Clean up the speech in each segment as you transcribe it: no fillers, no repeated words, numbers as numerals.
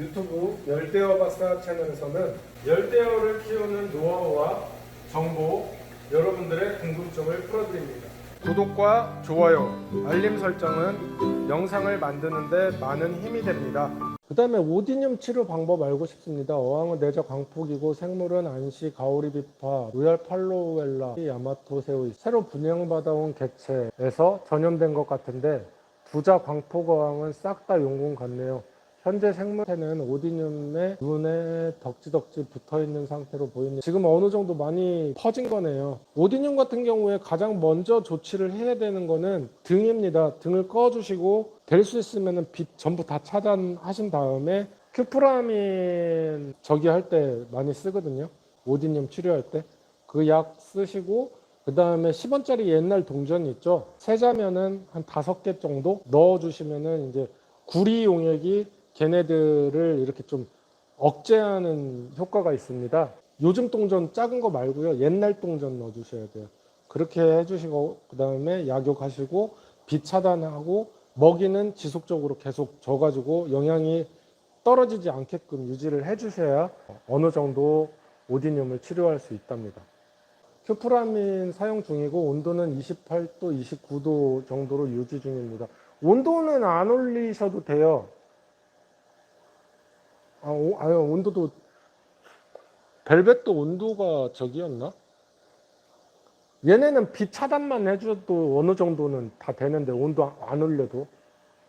유튜브 열대어박사 채널에서는 열대어를 키우는 노하우와 정보, 여러분들의 궁금증을 풀어드립니다. 구독과 좋아요, 알림 설정은 영상을 만드는데 많은 힘이 됩니다. 그 다음에 오디늄 치료 방법 알고 싶습니다. 어항은 내적 광폭이고 생물은 안시, 가오리 비파, 로얄 팔로웰라, 야마토새우 새로 분양받아온 객체에서 전염된 것 같은데 부자 광폭 어항은 싹 다 용군 같네요. 현재 생물체는 오디늄에 눈에 덕지덕지 붙어있는 상태로 보입니다. 지금 어느 정도 많이 퍼진 거네요. 오디늄 같은 경우에 가장 먼저 조치를 해야 되는 거는 등입니다. 등을 꺼주시고 될 수 있으면 빛 전부 다 차단하신 다음에 큐프라민 저기 할 때 많이 쓰거든요. 오디늄 치료할 때 그 약 쓰시고 그 다음에 10원짜리 옛날 동전 있죠. 세자면은 한 5개 정도 넣어주시면은 이제 구리 용액이 걔네들을 이렇게 좀 억제하는 효과가 있습니다. 요즘 동전 작은 거 말고요. 옛날 동전 넣어주셔야 돼요. 그렇게 해주시고 그 다음에 약욕하시고 빛 차단하고 먹이는 지속적으로 계속 줘가지고 영양이 떨어지지 않게끔 유지를 해주셔야 어느 정도 오디늄을 치료할 수 있답니다. 큐프라민 사용 중이고 온도는 28도, 29도 정도로 유지 중입니다. 온도는 안 올리셔도 돼요. 온도도 벨벳도 온도가 저기였나? 얘네는 빛 차단만 해줘도 어느 정도는 다 되는데 온도 안 올려도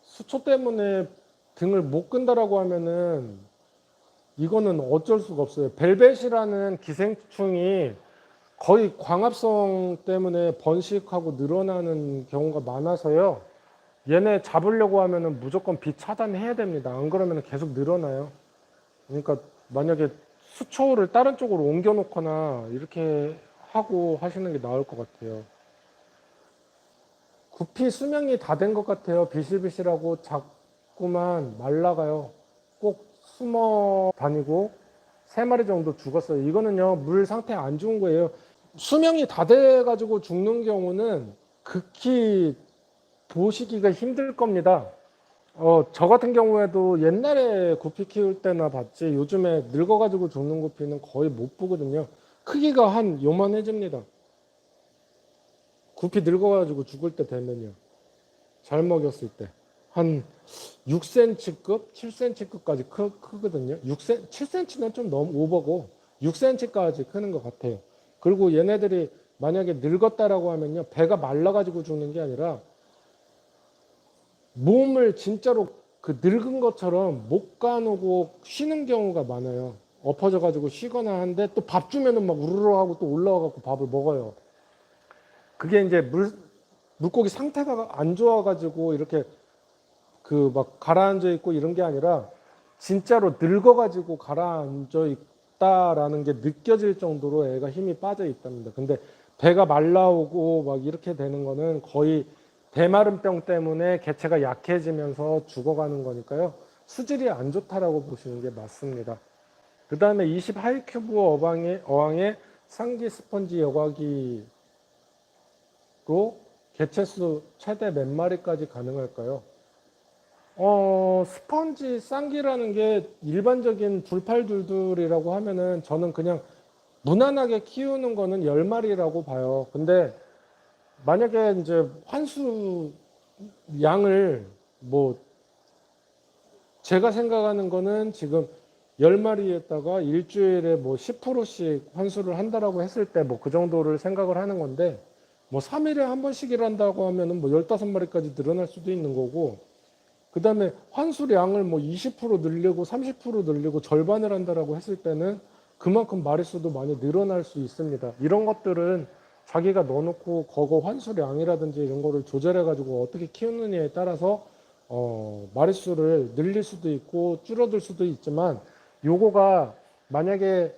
수초 때문에 등을 못 끈다라고 하면은 이거는 어쩔 수가 없어요. 벨벳이라는 기생충이 거의 광합성 때문에 번식하고 늘어나는 경우가 많아서요. 얘네 잡으려고 하면은 무조건 빛 차단해야 됩니다. 안 그러면 계속 늘어나요. 그러니까 만약에 수초를 다른 쪽으로 옮겨 놓거나 이렇게 하고 하시는 게 나을 것 같아요. 구피 수명이 다 된 것 같아요. 비실비실하고 자꾸만 말라가요. 꼭 숨어 다니고 3마리 정도 죽었어요. 이거는요, 물 상태 안 좋은 거예요. 수명이 다 돼가지고 죽는 경우는 극히 보시기가 힘들 겁니다. 저 같은 경우에도 옛날에 구피 키울 때나 봤지 요즘에 늙어가지고 죽는 구피는 거의 못 보거든요. 크기가 한 요만해집니다. 구피 늙어가지고 죽을 때 되면요. 잘 먹였을 때. 한 6cm급, 7cm급까지 크거든요. 7cm는 좀 너무 오버고 6cm까지 크는 것 같아요. 그리고 얘네들이 만약에 늙었다라고 하면요. 배가 말라가지고 죽는 게 아니라 몸을 진짜로 그 늙은 것처럼 못 가누고 쉬는 경우가 많아요. 엎어져 가지고 쉬거나 하는데 또 밥 주면은 막 우르르 하고 또 올라와 갖고 밥을 먹어요. 그게 이제 물고기 상태가 안 좋아 가지고 이렇게 그 막 가라앉아 있고 이런 게 아니라 진짜로 늙어 가지고 가라앉아 있다라는 게 느껴질 정도로 애가 힘이 빠져 있답니다. 근데 배가 말라오고 막 이렇게 되는 거는 거의 대마름병 때문에 개체가 약해지면서 죽어가는 거니까요. 수질이 안 좋다라고 보시는 게 맞습니다. 그 다음에 20 하이큐브 어항에 상기 스펀지 여과기로 개체수 최대 몇 마리까지 가능할까요? 스펀지 쌍기라는 게 일반적인 불팔둘둘이라고 하면은 저는 그냥 무난하게 키우는 거는 10마리라고 봐요. 근데 만약에 이제 환수 양을 뭐 제가 생각하는 거는 지금 10마리에다가 일주일에 뭐 10%씩 환수를 한다라고 했을 때 뭐 그 정도를 생각을 하는 건데 뭐 3일에 한 번씩을 한다고 하면은 뭐 15마리까지 늘어날 수도 있는 거고 그 다음에 환수량을 뭐 20% 늘리고 30% 늘리고 절반을 한다라고 했을 때는 그만큼 마리수도 많이 늘어날 수 있습니다. 이런 것들은 자기가 넣어놓고 그거 환수량이라든지 이런 거를 조절해가지고 어떻게 키우느냐에 따라서 마리수를 늘릴 수도 있고 줄어들 수도 있지만 요거가 만약에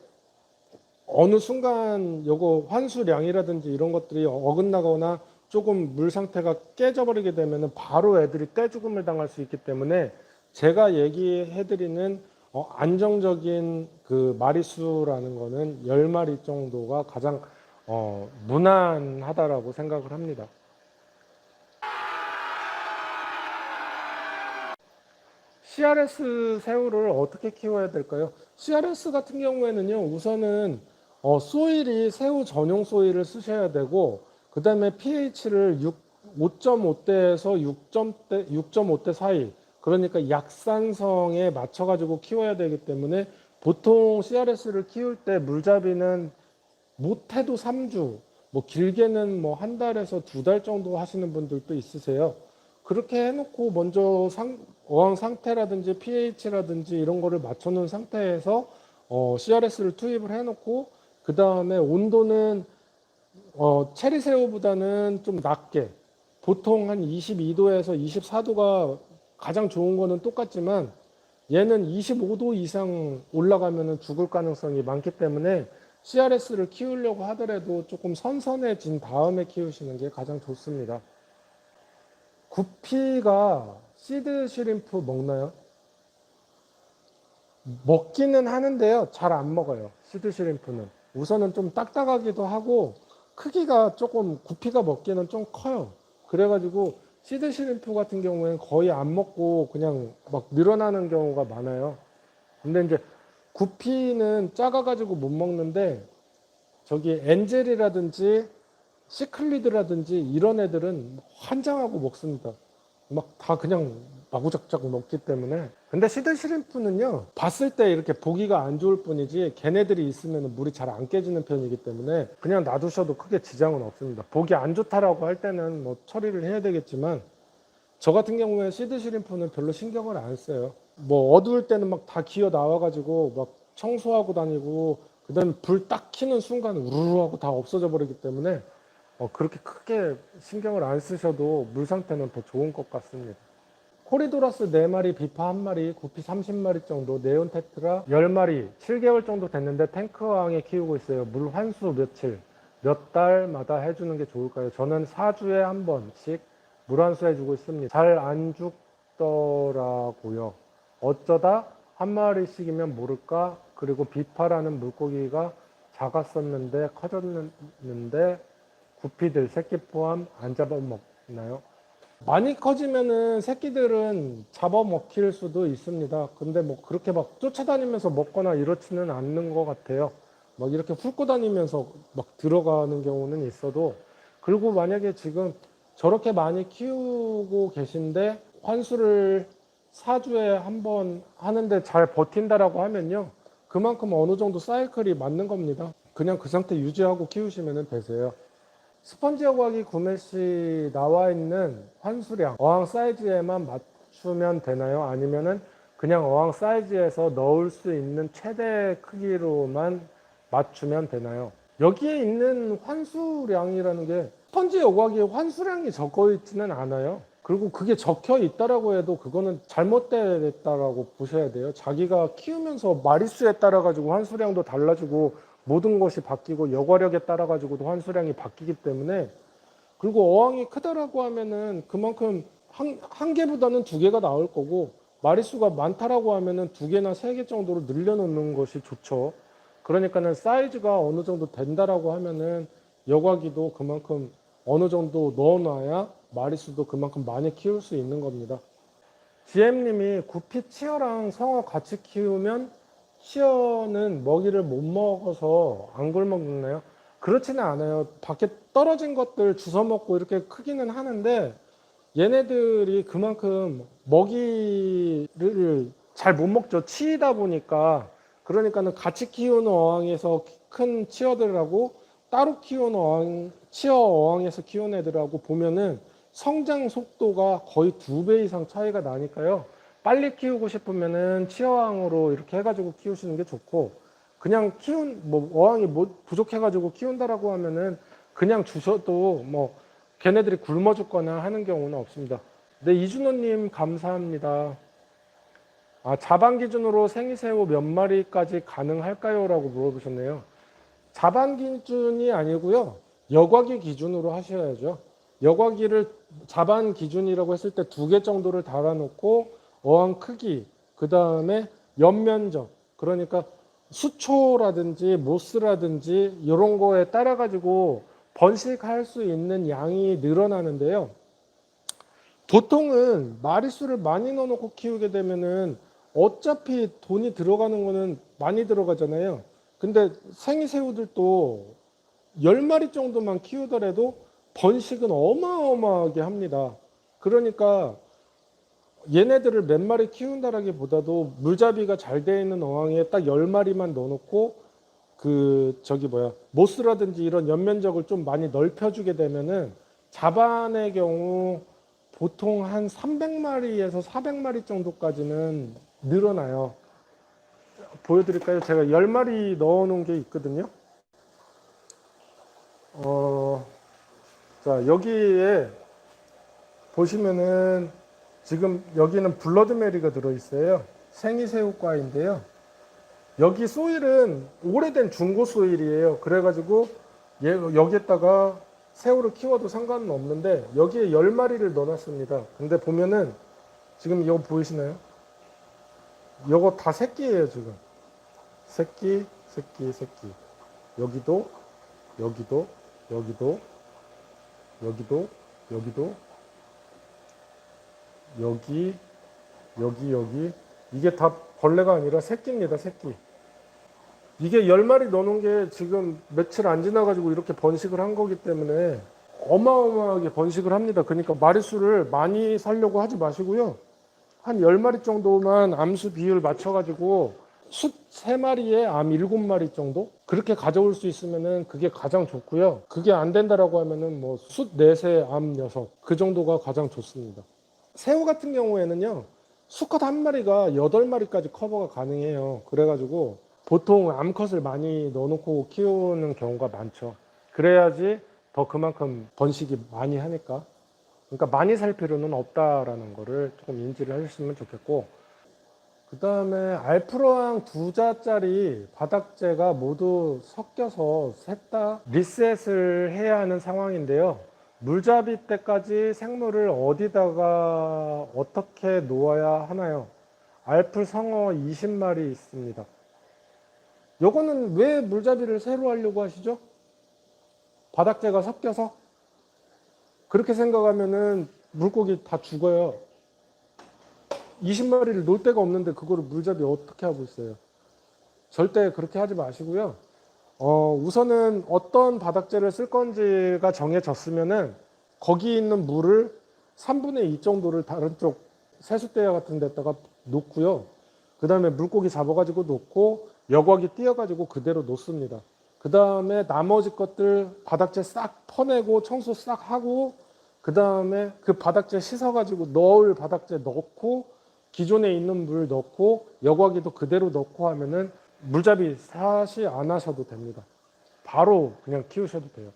어느 순간 요거 환수량이라든지 이런 것들이 어긋나거나 조금 물 상태가 깨져버리게 되면 바로 애들이 떼죽음을 당할 수 있기 때문에 제가 얘기해드리는 안정적인 그 마리수라는 거는 10마리 정도가 가장 무난하다라고 생각을 합니다. CRS 새우를 어떻게 키워야 될까요? CRS 같은 경우에는요, 우선은 소일이 새우 전용 소일을 쓰셔야 되고, 그 다음에 pH를 5.5대에서 6.5대 사이, 그러니까 약산성에 맞춰가지고 키워야 되기 때문에 보통 CRS를 키울 때 물잡이는 못해도 3주, 뭐 길게는 뭐 한 달에서 2달 정도 하시는 분들도 있으세요. 그렇게 해놓고 먼저 어항 상태라든지 pH라든지 이런 거를 맞춰놓은 상태에서 CRS를 투입을 해놓고 그 다음에 온도는 체리새우보다는 좀 낮게 보통 한 22도에서 24도가 가장 좋은 거는 똑같지만 얘는 25도 이상 올라가면 죽을 가능성이 많기 때문에 CRS를 키우려고 하더라도 조금 선선해진 다음에 키우시는 게 가장 좋습니다. 구피가 시드 슈림프 먹나요? 먹기는 하는데요. 잘 안 먹어요. 시드 슈림프는. 우선은 좀 딱딱하기도 하고 크기가 조금 구피가 먹기는 좀 커요. 그래가지고 시드 슈림프 같은 경우에는 거의 안 먹고 그냥 막 늘어나는 경우가 많아요. 근데 이제 구피는 작아가지고 못 먹는데 저기 엔젤이라든지 시클리드라든지 이런 애들은 환장하고 먹습니다. 막 다 그냥 마구작작 먹기 때문에. 근데 시드 슈림프는요, 봤을 때 이렇게 보기가 안 좋을 뿐이지 걔네들이 있으면 물이 잘 안 깨지는 편이기 때문에 그냥 놔두셔도 크게 지장은 없습니다. 보기 안 좋다라고 할 때는 뭐 처리를 해야 되겠지만 저 같은 경우에 시드 슈림프는 별로 신경을 안 써요. 뭐 어두울 때는 막 다 기어 나와가지고 막 청소하고 다니고 그다음에 불 딱 켜는 순간 우르르 하고 다 없어져 버리기 때문에 그렇게 크게 신경을 안 쓰셔도 물 상태는 더 좋은 것 같습니다. 코리도라스 4마리, 비파 1마리, 구피 30마리 정도, 네온 테트라 10마리, 7개월 정도 됐는데 탱크왕에 키우고 있어요. 물 환수 며칠, 몇 달마다 해주는 게 좋을까요? 저는 4주에 한 번씩 물 환수 해주고 있습니다. 잘 안 죽더라고요. 어쩌다 한 마리씩이면 모를까? 그리고 비파라는 물고기가 작았었는데 커졌는데 구피들 새끼 포함 안 잡아먹나요? 많이 커지면은 새끼들은 잡아먹힐 수도 있습니다. 근데 뭐 그렇게 막 쫓아다니면서 먹거나 이렇지는 않는 것 같아요. 막 이렇게 훑고 다니면서 막 들어가는 경우는 있어도. 그리고 만약에 지금 저렇게 많이 키우고 계신데 환수를 4주에 한 번 하는데 잘 버틴다라고 하면요, 그만큼 어느 정도 사이클이 맞는 겁니다. 그냥 그 상태 유지하고 키우시면 되세요. 스펀지 어과기 구매 시 나와 있는 환수량, 어항 사이즈에만 맞추면 되나요? 아니면은 그냥 어항 사이즈에서 넣을 수 있는 최대 크기로만 맞추면 되나요? 여기에 있는 환수량이라는 게 스펀지 어과기의 환수량이 적어 있지는 않아요. 그리고 그게 적혀 있다라고 해도 그거는 잘못됐다라고 보셔야 돼요. 자기가 키우면서 마리수에 따라 가지고 환수량도 달라지고 모든 것이 바뀌고 여과력에 따라 가지고도 환수량이 바뀌기 때문에. 그리고 어항이 크다라고 하면은 그만큼 한 개보다는 2개가 나올 거고, 마리수가 많다라고 하면은 2개나 3개 정도로 늘려놓는 것이 좋죠. 그러니까는 사이즈가 어느 정도 된다라고 하면은 여과기도 그만큼 어느 정도 넣어놔야 마리수도 그만큼 많이 키울 수 있는 겁니다. GM님이 구피 치어랑 성어 같이 키우면 치어는 먹이를 못 먹어서 안 굶어먹나요? 그렇지는 않아요. 밖에 떨어진 것들 주워 먹고 이렇게 크기는 하는데 얘네들이 그만큼 먹이를 잘 못 먹죠. 치이다 보니까. 그러니까는 같이 키우는 어항에서 큰 치어들하고 따로 키우는 치어 어항에서 키우는 애들하고 보면은 성장 속도가 거의 2배 이상 차이가 나니까요. 빨리 키우고 싶으면은 치어항으로 이렇게 해가지고 키우시는 게 좋고, 그냥 뭐 어항이 부족해가지고 키운다라고 하면은 그냥 주셔도 뭐 걔네들이 굶어 죽거나 하는 경우는 없습니다. 네, 이준호님 감사합니다. 자반 기준으로 생이새우 몇 마리까지 가능할까요? 라고 물어보셨네요. 자반 기준이 아니고요, 여과기 기준으로 하셔야죠. 여과기를 자반 기준이라고 했을 때 2개 정도를 달아놓고 어항 크기, 그 다음에 연면적, 그러니까 수초라든지 모스라든지 이런 거에 따라 가지고 번식할 수 있는 양이 늘어나는데요. 보통은 마리수를 많이 넣어놓고 키우게 되면은 어차피 돈이 들어가는 거는 많이 들어가잖아요. 근데 생이새우들도 10마리 정도만 키우더라도 번식은 어마어마하게 합니다. 그러니까 얘네들을 몇 마리 키운다라기보다도 물잡이가 잘 되어 있는 어항에 딱 10마리만 넣어놓고 모스라든지 이런 연면적을 좀 많이 넓혀주게 되면은 자반의 경우 보통 한 300마리에서 400마리 정도까지는 늘어나요. 보여드릴까요? 제가 10마리 넣어놓은 게 있거든요. 자, 여기에 보시면은 지금 여기는 블러드메리가 들어있어요. 생이새우과인데요. 여기 소일은 오래된 중고 소일이에요. 그래가지고 여기에다가 새우를 키워도 상관은 없는데 여기에 10마리를 넣어놨습니다. 근데 보면은 지금 이거 보이시나요? 이거 다 새끼예요. 지금 새끼. 여기도 여기 이게 다 벌레가 아니라 새끼입니다. 새끼. 이게 10마리 넣어놓은 게 지금 며칠 안 지나가지고 이렇게 번식을 한 거기 때문에 어마어마하게 번식을 합니다. 그러니까 마리수를 많이 살려고 하지 마시고요. 한 10마리 정도만 암수 비율 맞춰가지고 숫 3마리에 암 7마리 정도? 그렇게 가져올 수 있으면은 그게 가장 좋고요. 그게 안 된다라고 하면은 뭐 숫 4세 암 6. 그 정도가 가장 좋습니다. 새우 같은 경우에는요, 수컷 한 마리가 8마리까지 커버가 가능해요. 그래가지고 보통 암컷을 많이 넣어놓고 키우는 경우가 많죠. 그래야지 더 그만큼 번식이 많이 하니까. 그러니까 많이 살 필요는 없다라는 거를 조금 인지를 하셨으면 좋겠고, 그 다음에 알프로항 2자짜리 바닥재가 모두 섞여서 셋 다 리셋을 해야 하는 상황인데요. 물잡이 때까지 생물을 어디다가 어떻게 놓아야 하나요? 알프 성어 20마리 있습니다. 요거는 왜 물잡이를 새로 하려고 하시죠? 바닥재가 섞여서? 그렇게 생각하면은 물고기 다 죽어요. 20마리를 놓을 데가 없는데 그거를 물잡이 어떻게 하고 있어요? 절대 그렇게 하지 마시고요. 우선은 어떤 바닥재를 쓸 건지가 정해졌으면은 거기 있는 물을 3분의 2 정도를 다른 쪽 세숫대야 같은 데다가 놓고요. 그 다음에 물고기 잡아가지고 놓고 여과기 띄어가지고 그대로 놓습니다. 그 다음에 나머지 것들 바닥재 싹 퍼내고 청소 싹 하고 그 다음에 그 바닥재 씻어가지고 넣을 바닥재 넣고 기존에 있는 물 넣고 여과기도 그대로 넣고 하면은 물잡이 사시 안 하셔도 됩니다. 바로 그냥 키우셔도 돼요.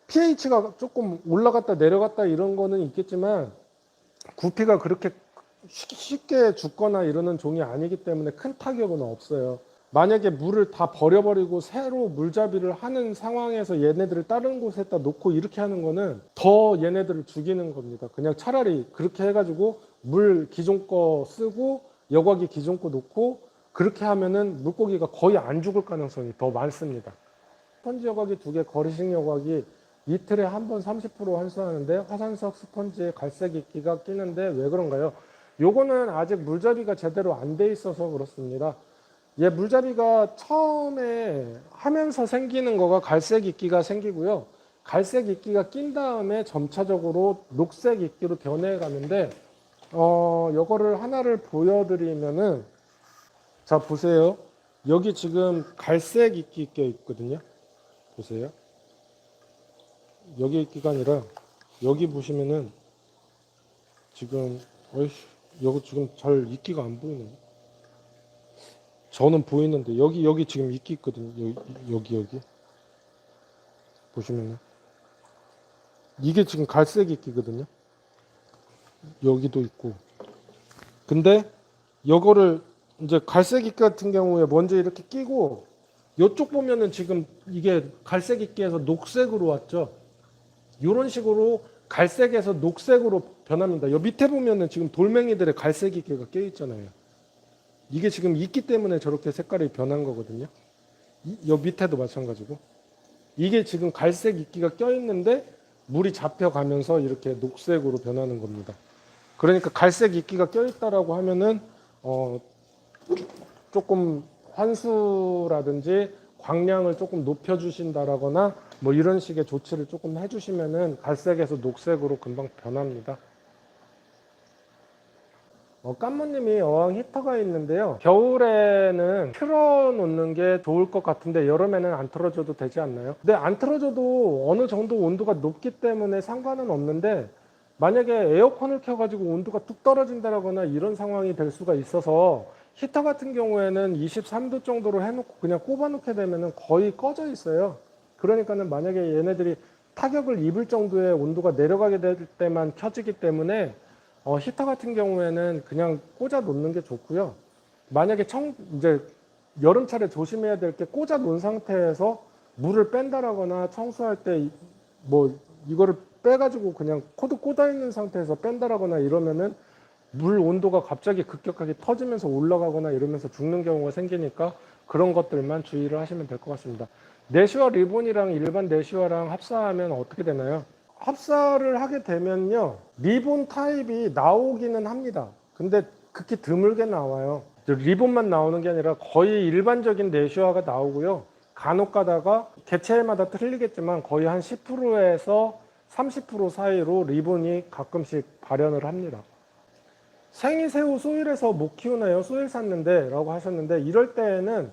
pH가 조금 올라갔다 내려갔다 이런 거는 있겠지만 구피가 그렇게 쉽게 죽거나 이러는 종이 아니기 때문에 큰 타격은 없어요. 만약에 물을 다 버려버리고 새로 물잡이를 하는 상황에서 얘네들을 다른 곳에다 놓고 이렇게 하는 거는 더 얘네들을 죽이는 겁니다. 그냥 차라리 그렇게 해가지고 물 기존 거 쓰고 여과기 기존 거 놓고 그렇게 하면은 물고기가 거의 안 죽을 가능성이 더 많습니다. 스펀지 여과기 2개, 거리식 여과기 이틀에 한 번 30% 환수하는데 화산석 스펀지에 갈색 이끼가 끼는데 왜 그런가요? 요거는 아직 물잡이가 제대로 안 돼 있어서 그렇습니다. 얘 물잡이가 처음에 하면서 생기는 거가 갈색 이끼가 생기고요. 갈색 이끼가 낀 다음에 점차적으로 녹색 이끼로 변해 가는데 요거를 하나를 보여드리면은 자 보세요. 여기 지금 갈색 이끼 껴 있거든요. 보세요. 여기 이끼가 아니라 여기 보시면은 지금 여기 지금 잘 이끼가 안 보이네요. 저는 보이는데 여기 지금 이끼 있거든요. 여기 보시면은 이게 지금 갈색 이끼거든요. 여기도 있고. 근데 요거를 이제 갈색 이끼 같은 경우에 먼저 이렇게 끼고 이쪽 보면은 지금 이게 갈색 이끼에서 녹색으로 왔죠. 이런 식으로 갈색에서 녹색으로 변합니다. 요 밑에 보면은 지금 돌멩이들의 갈색 이끼가 껴 있잖아요. 이게 지금 이끼 때문에 저렇게 색깔이 변한 거거든요. 요 밑에도 마찬가지고. 이게 지금 갈색 이끼가 껴 있는데 물이 잡혀가면서 이렇게 녹색으로 변하는 겁니다. 그러니까 갈색 이끼가 껴있다라고 하면은 조금 환수라든지 광량을 조금 높여주신다라거나 뭐 이런 식의 조치를 조금 해주시면은 갈색에서 녹색으로 금방 변합니다. 깐모님이 어항 히터가 있는데요. 겨울에는 틀어놓는 게 좋을 것 같은데 여름에는 안 틀어줘도 되지 않나요? 근데 안 틀어줘도 어느 정도 온도가 높기 때문에 상관은 없는데 만약에 에어컨을 켜가지고 온도가 뚝 떨어진다거나 이런 상황이 될 수가 있어서 히터 같은 경우에는 23도 정도로 해놓고 그냥 꼽아놓게 되면 거의 꺼져 있어요. 그러니까는 만약에 얘네들이 타격을 입을 정도의 온도가 내려가게 될 때만 켜지기 때문에 히터 같은 경우에는 그냥 꽂아 놓는 게 좋고요. 만약에 이제 여름철에 조심해야 될 게 꽂아 놓은 상태에서 물을 뺀다라거나 청소할 때 뭐 이거를 빼가지고 그냥 코드 꽂아 있는 상태에서 뺀다라거나 이러면은 물 온도가 갑자기 급격하게 터지면서 올라가거나 이러면서 죽는 경우가 생기니까 그런 것들만 주의를 하시면 될 것 같습니다. 내시화 리본이랑 일반 내시화랑 합사하면 어떻게 되나요? 합사를 하게 되면요, 리본 타입이 나오기는 합니다. 근데 극히 드물게 나와요. 리본만 나오는 게 아니라 거의 일반적인 내시화가 나오고요. 간혹 가다가 개체마다 틀리겠지만 거의 한 10%에서 30% 사이로 리본이 가끔씩 발현을 합니다. 생이새우 소일에서 못 키우나요? 소일 샀는데 라고 하셨는데, 이럴 때에는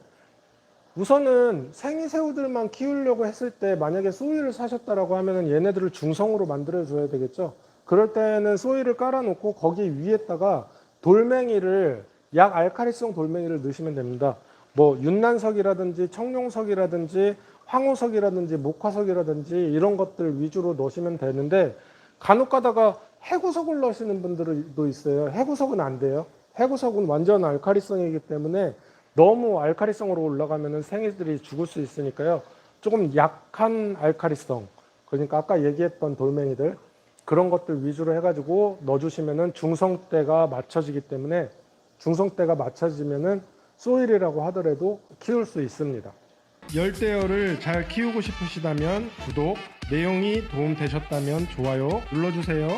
우선은 생이새우들만 키우려고 했을 때 만약에 소일을 사셨다라고 하면은 얘네들을 중성으로 만들어 줘야 되겠죠. 그럴 때는 소일을 깔아 놓고 거기 위에다가 돌멩이를, 약 알카리성 돌멩이를 넣으시면 됩니다. 뭐 윤난석이라든지 청룡석이라든지 황호석이라든지 목화석이라든지 이런 것들 위주로 넣으시면 되는데, 간혹 가다가 해구석을 넣으시는 분들도 있어요. 해구석은 안 돼요. 해구석은 완전 알카리성이기 때문에 너무 알카리성으로 올라가면 생이들이 죽을 수 있으니까요. 조금 약한 알카리성, 그러니까 아까 얘기했던 돌멩이들, 그런 것들 위주로 해가지고 넣어주시면 중성대가 맞춰지기 때문에, 중성대가 맞춰지면 소일이라고 하더라도 키울 수 있습니다. 열대어를 잘 키우고 싶으시다면 구독, 내용이 도움되셨다면 좋아요 눌러주세요.